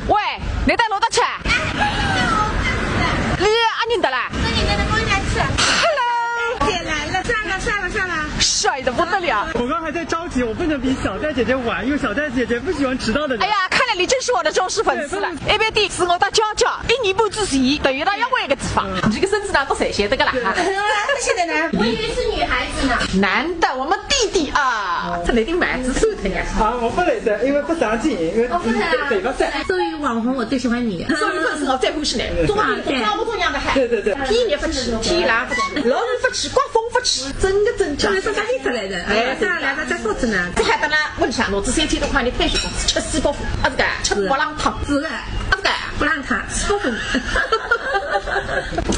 喂，你带罗达去？你阿认得啦？那你跟他跟人家去。 Hello， 姐来了，算了。帅的不得了！我刚还在着急，我不能比小戴姐姐晚，因为小戴姐姐不喜欢迟到的人。哎呀，看来你真是我的忠实粉丝了。一边的是我的娇娇，一年半之前等于到要换一个地方。你这个身子呢，都谁写的个啦？现在呢？我以为是女孩子呢。男的，我们弟弟啊，他那顶蛮子瘦的呀。啊，我不来的，因为不上镜，因为嘴巴塞。作为网红，我最喜欢你。作为粉丝，我最欢喜你。中不中样的海？对。天热不起，天冷不起，老雨不起，刮风不起，真的真巧。这是家里出来的。哎，这两个在说子呢。这海的呢，屋里向脑子3千多块，你退休工资吃西北风，啊这个吃布朗汤，是的，啊这个不让他西北风。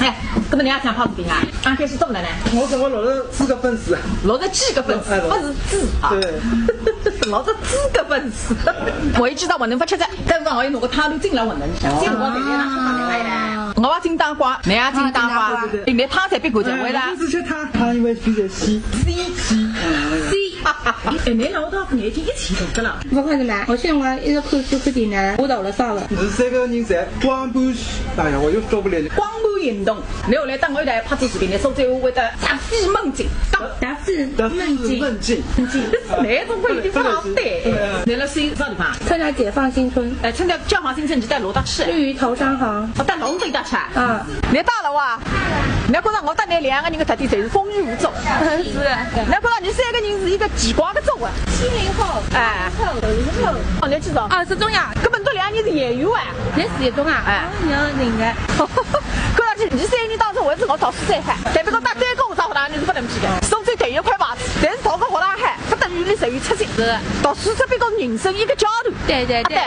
哎，那么你要讲泡子饼啊？刚开始做不了呢？我落了4个粉丝，落了几个粉丝，不是字啊。对，落了几个粉丝。我也知道我能不吃的，但是我要弄个汤都进来我能吃。这个我在那放来的。我要金当瓜，你要金当瓜，你汤才别过来，为了。不是吃汤因为比较稀。哎，你老到眼睛一起动的了。不看什么？我现在一直看书看电视，我到了啥了？是3个人在光盘，哎呀，我又说不了。光盘运动，你后来等我一台拍出视频的时候，最后会得大飞猛进，大飞猛进，那种会地方对。你那是啥地方？参加解放新村。哎，参加解放新村就带罗达去。绿鱼头商行。我带龙队的去。啊，你到了哇？你要觉得我带你2个人的特点侪是风雨无阻。是。你要觉得你3个人是一个奇怪的组啊。70后，哎90后，哦，你知道20中呀，根本都2个人是演员啊。你4中啊？哎，你要哪个？看上去你3人当中，我是我读书最嗨，代表我打3个学堂你是不能比的。手最头一块牌子，但是读个学堂嗨，不等于你属于出息。读书只不过人生一个阶段。对。